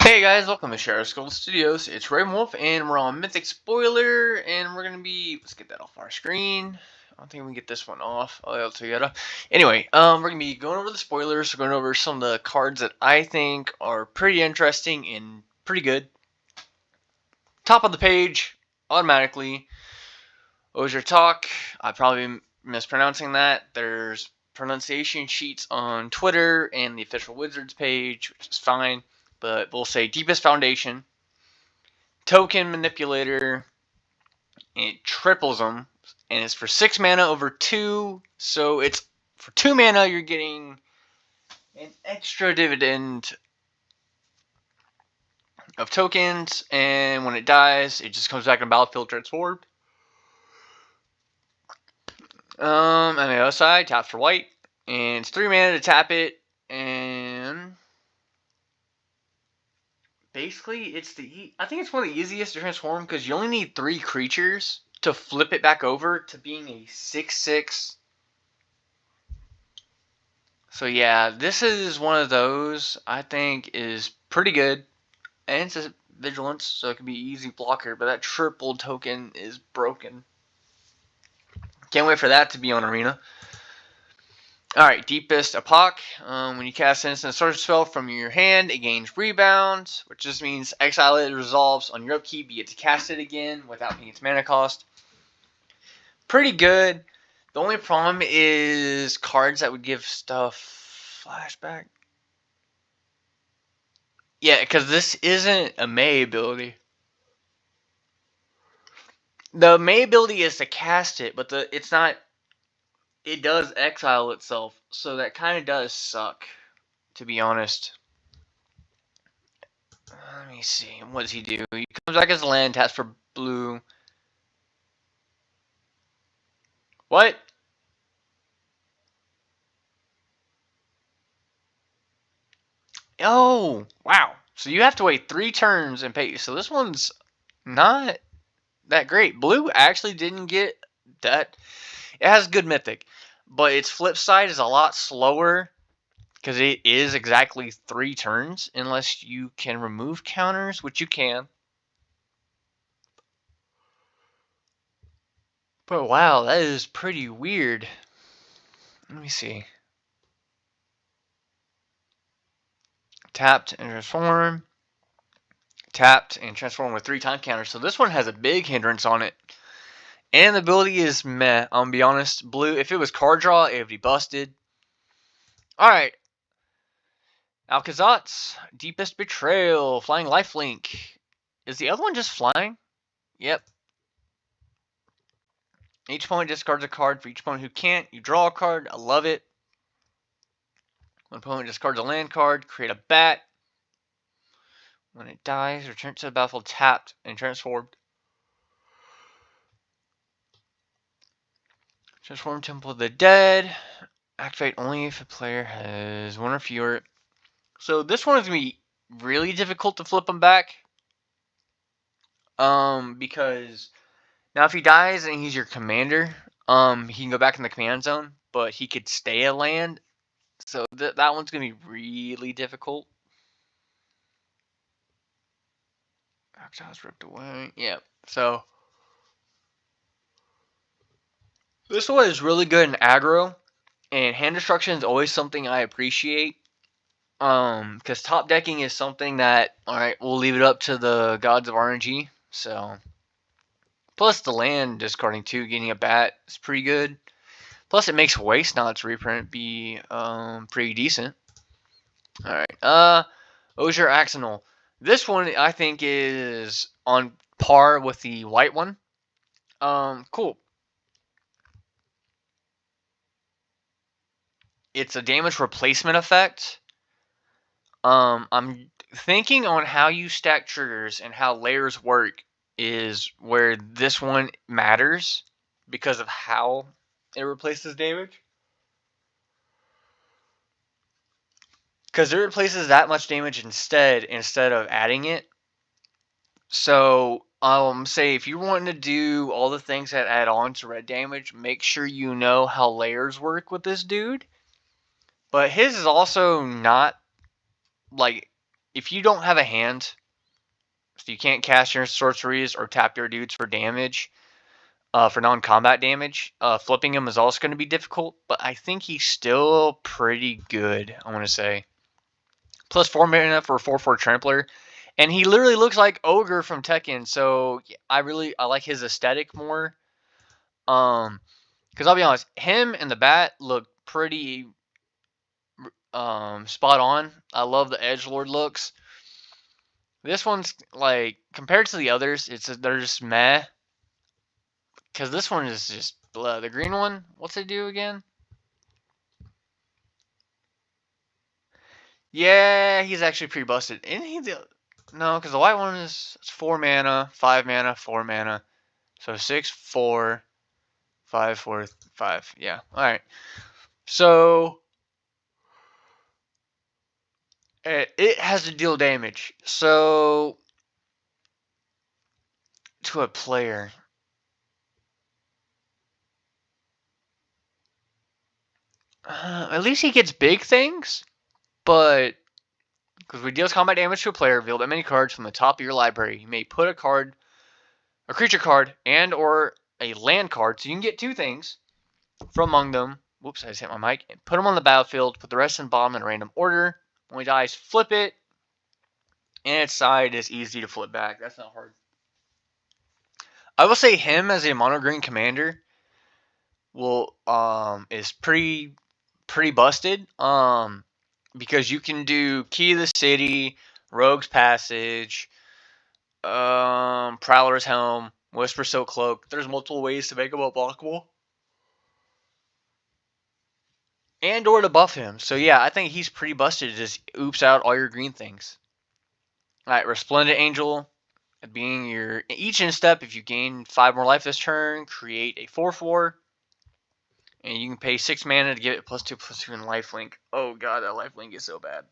Hey guys, welcome to Share Skull Studios. It's Raeven Wolff, and we're on Mythic Spoiler, and we're gonna be. Let's get that off our screen. I don't think we can get this one off. Oh, altogether. Anyway, we're gonna be going over the spoilers. We're going over some of the cards that I think are pretty interesting and pretty good. Top of the page, automatically. Ozier Talk. I'm probably mispronouncing that. There's pronunciation sheets on Twitter and the official Wizards page, which is fine. But we'll say Deepest Foundation, Token Manipulator, and it triples them, and it's for 6 mana over 2, so it's for 2 mana you're getting an extra dividend of tokens, and when it dies, it just comes back in the battlefield transformed. On the other side, tap for white, and it's 3 mana to tap it, and basically, I think it's one of the easiest to transform because you only need 3 creatures to flip it back over to being a 6/6. So yeah, this is one of those I think is pretty good, and it's a vigilance, so it can be easy blocker. But that triple token is broken. Can't wait for that to be on Arena. Alright, Deepest Epoch. When you cast an instant sorcery spell from your hand, it gains rebound, which just means exile it resolves on your upkeep. You get to cast it again without paying its mana cost. Pretty good. The only problem is cards that would give stuff flashback. Yeah, because this isn't a May ability. The May ability is to cast it, but it's not. It does exile itself, so that kind of does suck, to be honest. Let me see. What does he do? He comes back as a land, taps for blue. What? Oh, wow. So you have to wait 3 turns and pay. So this one's not that great. Blue actually didn't get that. It has good mythic, but its flip side is a lot slower because it is exactly 3 turns unless you can remove counters, which you can. But wow, that is pretty weird. Let me see. Tapped and transform. Tapped and transform with 3 time counters. So this one has a big hindrance on it. And the ability is meh. I'm gonna be honest. Blue, if it was card draw, it would be busted. Alright. Alcazat's Deepest Betrayal. Flying Lifelink. Is the other one just flying? Yep. Each opponent discards a card. For each opponent who can't, you draw a card. I love it. When opponent discards a land card, create a bat. When it dies, return to the battlefield tapped and transformed. Transform Temple of the Dead. Activate only if a player has 1 or fewer. So this one is going to be really difficult to flip them back. Because now if he dies and he's your commander, he can go back in the command zone, but he could stay a land. So that one's going to be really difficult. Exile's ripped away. Yeah, so this one is really good in aggro, and hand destruction is always something I appreciate. Because top decking is something that, alright, we'll leave it up to the gods of RNG. So, plus the land discarding 2, getting a bat is pretty good. Plus it makes Waste Knot's reprint be pretty decent. Alright, Ozier Axonal. This one I think is on par with the white one. Cool. It's a damage replacement effect. I'm thinking on how you stack triggers and how layers work is where this one matters because of how it replaces damage. Because it replaces that much damage instead of adding it. So, say if you're wanting to do all the things that add on to red damage, make sure you know how layers work with this dude. But his is also not, like, if you don't have a hand, so you can't cast your sorceries or tap your dudes for damage, for non-combat damage, flipping him is also going to be difficult, but I think he's still pretty good, I want to say. Plus 4 mana for a 4/4 trampler. And he literally looks like Ogre from Tekken, so I like his aesthetic more. Because I'll be honest, him and the bat look pretty spot on. I love the edgelord looks. This one's like, compared to the others, they're just meh. Because this one is just blah. The green one, what's it do again? Yeah, he's actually pretty busted. Isn't he no, because the white one is 4 mana, 5 mana, 4 mana. So 6, 4, 5, 4, 5. Yeah, alright. So it has to deal damage. So to a player, at least he gets big things, but because we deals combat damage to a player, reveal that many cards from the top of your library. You may put a creature card, and or a land card, so you can get 2 things from among them. Whoops, I just hit my mic. And put them on the battlefield. Put the rest in the bottom in a random order. When he dies, flip it, and its side is easy to flip back. That's not hard. I will say him as a mono green commander is pretty busted. Because you can do Key of the City, Rogue's Passage, Prowler's Helm, Whisper Silk Cloak. There's multiple ways to make him unblockable. And or to buff him. So yeah, I think he's pretty busted to just oops out all your green things. Alright, Resplendent Angel. Being your each instep, if you gain 5 more life this turn, create a 4/4. And you can pay 6 mana to give it +2/+2 in lifelink. Oh god, that lifelink is so bad.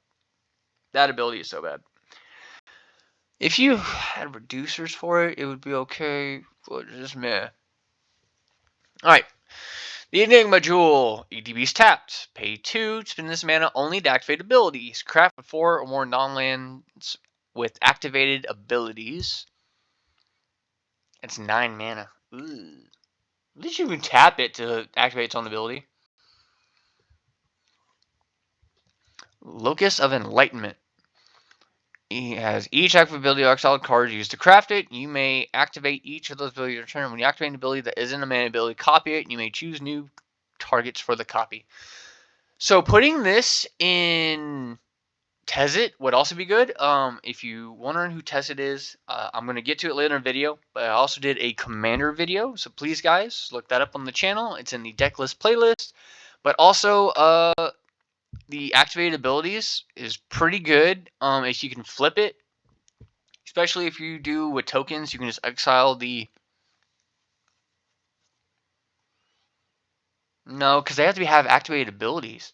That ability is so bad. If you had reducers for it, it would be okay, but just meh. Alright. The Enigma Jewel. EDB's tapped. Pay 2 to spend this mana only to activate abilities. Craft 4 or more non-lands with activated abilities. It's 9 mana. Ooh. At least you can tap it to activate its own ability. Locus of Enlightenment. He has each active ability or exiled card used to craft it. You may activate each of those abilities in turn. When you activate an ability that isn't a mana ability, copy it. You may choose new targets for the copy. So putting this in Tezzet would also be good. If you wondering who Tezzet is, I'm going to get to it later in the video. But I also did a Commander video. So please, guys, look that up on the channel. It's in the deck list playlist. But also, the activated abilities is pretty good if you can flip it. Especially if you do with tokens, you can just exile the... No, because they have to have activated abilities.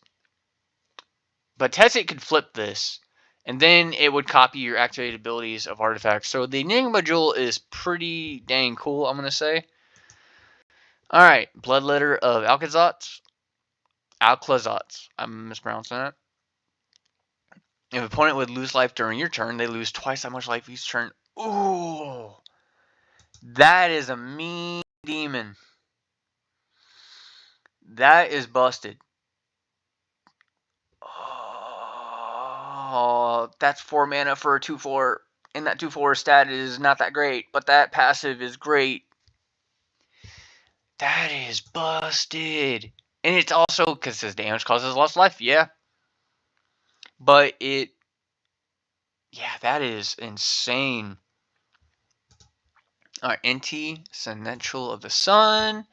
But Tezzet could flip this, and then it would copy your activated abilities of artifacts. So the Enigma Jewel is pretty dang cool, I'm going to say. Alright, Bloodletter of Alcazotz. I'm mispronouncing that. If an opponent would lose life during your turn, they lose twice that much life each turn. Ooh. That is a mean demon. That is busted. Oh, that's 4 mana for a 2/4. And that 2/4 stat is not that great, but that passive is great. That is busted. And it's also, because his damage causes lost life, yeah. But yeah, that is insane. Alright, NT, Seneschal of the Sun.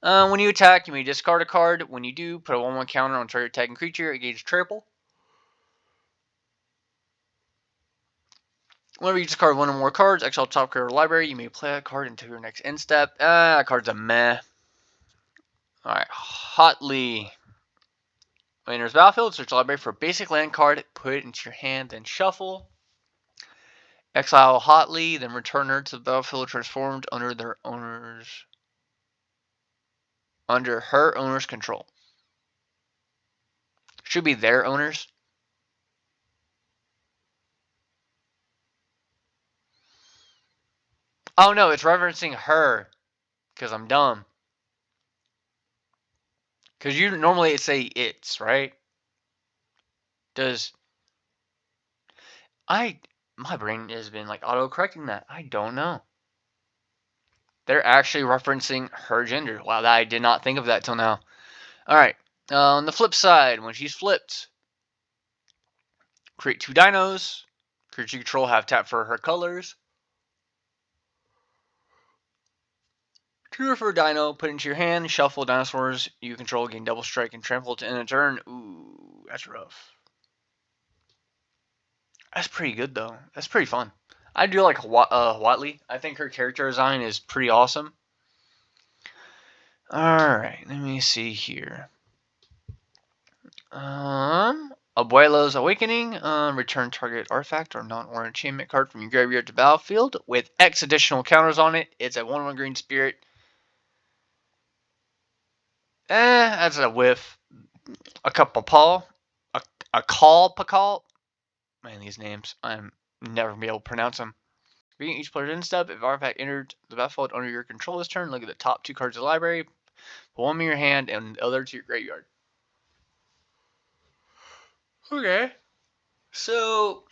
When you attack, you may discard a card. When you do, put a 1/1 counter on target attacking creature, engage trample. Whenever you discard 1 or more cards, exile top card of the library, you may play that card until your next end step. That card's a meh. Alright, Hotly. When it enters the battlefield, search the library for a basic land card, put it into your hand, then shuffle. Exile Hotly, then return her to the battlefield transformed under her owner's control. Should be their owners. Oh no, it's referencing her. Because I'm dumb. Because you normally it say it's, right? Does my brain has been like auto-correcting that. I don't know. They're actually referencing her gender. Wow, I did not think of that till now. Alright. On the flip side, when she's flipped, create 2 dinos. Creature you control have tap for her colors. 2 for a dino, put into your hand, shuffle dinosaurs you control, gain double strike and trample to end a turn. Ooh, that's rough. That's pretty good though. That's pretty fun. I do like Watley. I think her character design is pretty awesome. Alright, let me see here. Abuelo's Awakening. Return target artifact or non-or enchantment card from your graveyard to battlefield with X additional counters on it. It's a 1/1 green spirit. That's a whiff. A couple paw. A call pakal. Man, these names. I'm never gonna be able to pronounce them. Being each player's end step, if artifact entered the battlefield under your control this turn, look at the top 2 cards of the library. Put one in your hand and the other to your graveyard. Okay. So,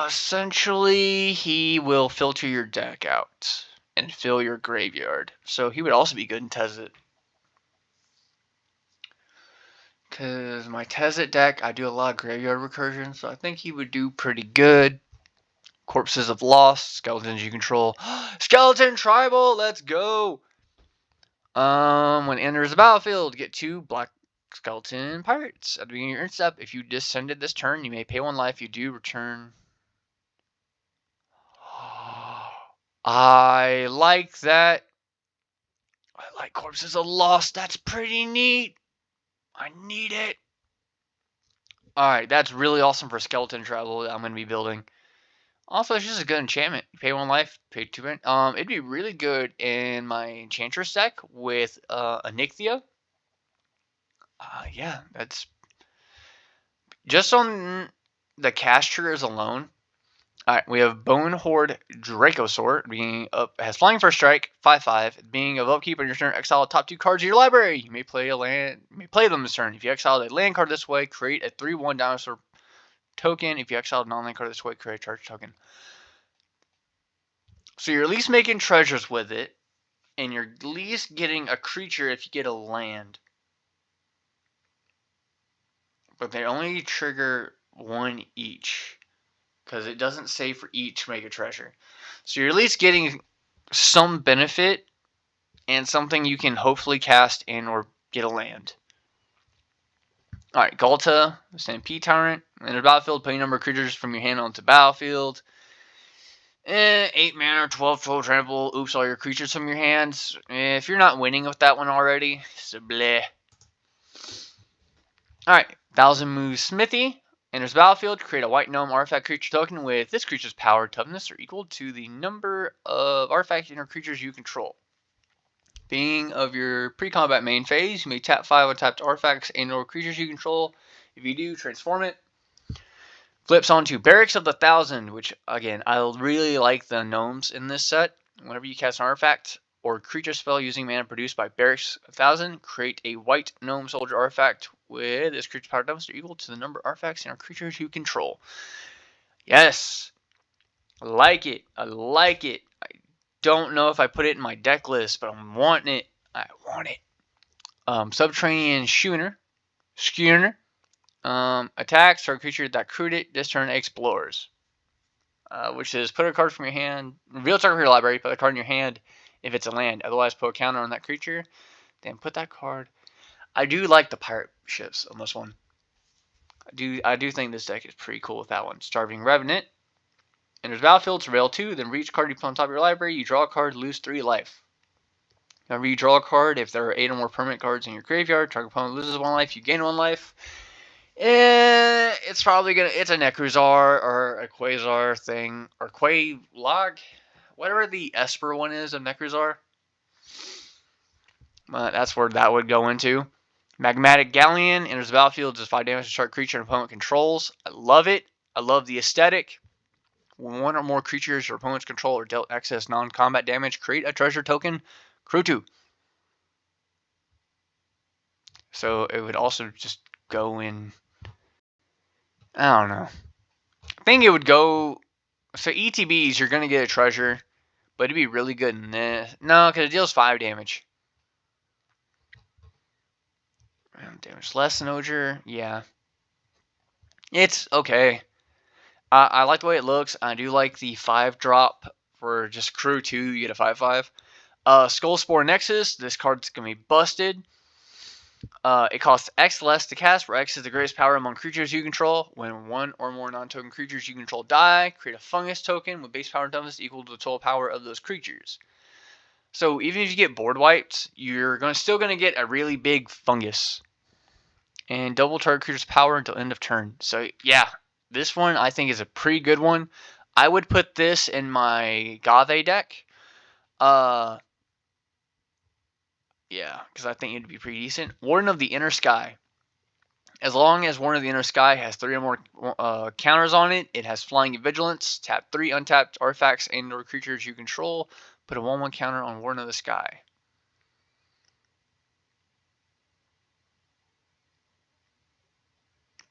essentially, he will filter your deck out and fill your graveyard. So he would also be good in Tezzet. Because my Tezzet deck, I do a lot of graveyard recursion, so I think he would do pretty good. Corpses of Lost, skeletons you control. Skeleton Tribal, let's go! When it enters the battlefield, get 2 black skeleton pirates. At the beginning of your end step, if you descended this turn, you may pay 1 life. You do return. I like that. I like Corpses of Lost. That's pretty neat. I need it. Alright, that's really awesome for skeleton travel that I'm going to be building. Also, it's just a good enchantment. You pay 1 life, pay 2 rent. It'd be really good in my Enchantress deck with Onyxia. Yeah, that's just on the cast triggers alone. Alright, we have Bone Horde Dracosaur being up, has flying first strike, 5/5. Being of upkeep on your turn, exile the top 2 cards of your library. You may play a land, you may play them this turn. If you exile a land card this way, create a 3/1 dinosaur token. If you exile a non-land card this way, create a charge token. So you're at least making treasures with it, and you're at least getting a creature if you get a land. But they only trigger 1 each. Because it doesn't say for each make a treasure. So you're at least getting some benefit and something you can hopefully cast and or get a land. Alright, Galta, Stampede Tyrant. In the battlefield, put a number of creatures from your hand onto the battlefield. 8 mana, 12 trample. Oops, all your creatures from your hands. If you're not winning with that one already, so bleh. Alright, 1000 Move Smithy. Enters the battlefield, create a white gnome artifact creature token with this creature's power, toughness, or equal to the number of artifacts and or creatures you control. Being of your pre-combat main phase, you may tap 5 untapped artifacts and or creatures you control. If you do, transform it. Flips onto Barracks of the Thousand, which, again, I really like the gnomes in this set. Whenever you cast an artifact or creature spell using mana produced by Barracks of 1000, create a white gnome soldier artifact with this creature's power toughness equal to the number of artifacts and our creatures you control. Yes! I like it. I like it. I don't know if I put it in my deck list, but I'm wanting it. I want it. Subterranean Schooner. Attacks target creature that crewed it this turn explores. Which is put a card from your hand, reveal target from your library, put a card in your hand if it's a land. Otherwise, put a counter on that creature. Then put that card. I do like the pirate ships on this one. I do think this deck is pretty cool with that one. Starving Revenant. Enters battlefield, surveil 2, then reach card you put on top of your library. You draw a card, lose 3 life. Whenever you draw a card, if there are 8 or more permanent cards in your graveyard, target opponent loses 1 life, you gain 1 life. It's probably it's a Necrozar or a Quasar thing, or Quaylog, whatever the Esper one is of Necrozar. That's where that would go into. Magmatic Galleon enters the battlefield, does 5 damage to target creature and opponent controls. I love it. I love the aesthetic. When one or more creatures your opponents control are dealt excess non-combat damage, create a treasure token, crew 2. So it would also just go in, I don't know. I think it would go, so ETBs, you're going to get a treasure, but it'd be really good in this. No, because it deals 5 damage. Damage less than Oger, yeah. It's okay. I like the way it looks. I do like the 5-drop for just crew 2, you get a 5/5. Skull Spore Nexus, this card's going to be busted. It costs X less to cast, where X is the greatest power among creatures you control. When one or more non-token creatures you control die, create a fungus token with base power and toughness equal to the total power of those creatures. So even if you get board wiped, you're still going to get a really big fungus. And double target creature's power until end of turn. So yeah, this one I think is a pretty good one. I would put this in my Gave deck. Yeah, because I think it'd be pretty decent. Warden of the Inner Sky. As long as Warden of the Inner Sky has 3 or more counters on it, it has Flying and Vigilance. Tap 3 untapped artifacts and or creatures you control. Put a 1/1 counter on Warden of the Sky.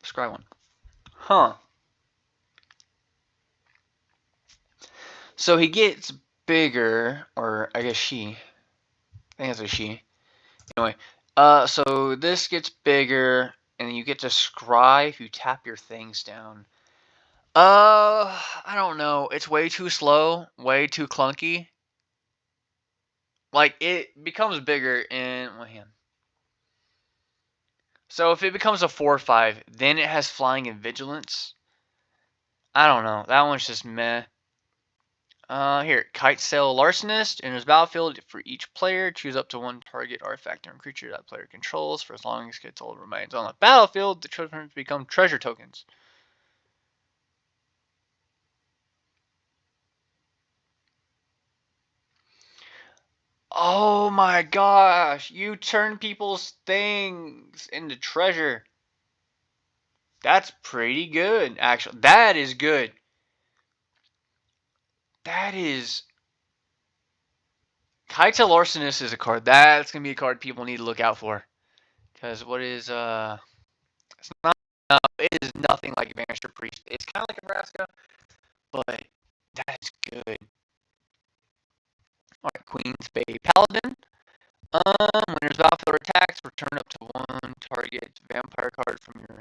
Scry one. Huh. So he gets bigger, or I guess she. I think it's a she. Anyway, so this gets bigger, and you get to scry if you tap your things down. I don't know. It's way too slow, way too clunky. Like, it becomes bigger in one hand. So if it becomes a 4/5, then it has Flying and Vigilance. I don't know. That one's just meh. Here, Kite Sail Larcenist. In his battlefield, for each player, choose up to 1 target artifact and creature that player controls. For as long as control remains on the battlefield, the tokens become treasure tokens. Oh my gosh, you turn people's things into treasure. That's pretty good, actually. That is good. That is... Kite Sail Larcenist is a card. That's going to be a card people need to look out for. Because what is, it's not, it is nothing like Vanisher Priest. It's kind of like Nebraska, but that is good. Alright, Queen's Bay Paladin. When there's battlefield attacks, return up to 1 target vampire card from your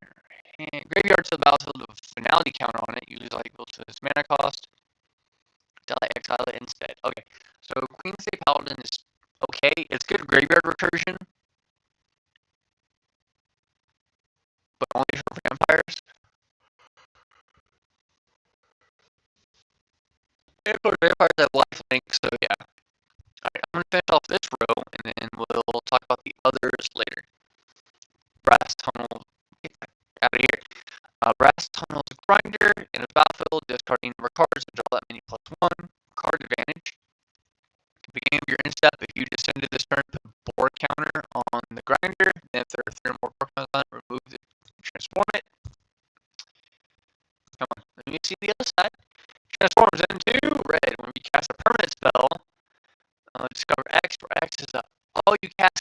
hand. Graveyard to the battlefield with a finality counter on it, usually like equal to its mana cost. Until I exile it instead. Okay, so Queen's Bay Paladin is okay. It's good graveyard recursion, but only for vampires. And for vampires have lifelink, so yeah. Alright, I'm going to finish off this row, and then we'll talk about the others later. Brass Tunnel, get that out of here. Brass Tunnel's Grinder, in a battlefield, discarding number cards and draw that many +1. Card advantage. At the beginning of your end step, if you descended this turn, put a board counter on the Grinder, then if there are 3 or more Pokemon on it, remove it and transform it. Come on, let me see the other side. Transforms into red. When you cast a permanent spell, discover X, where X is all you cast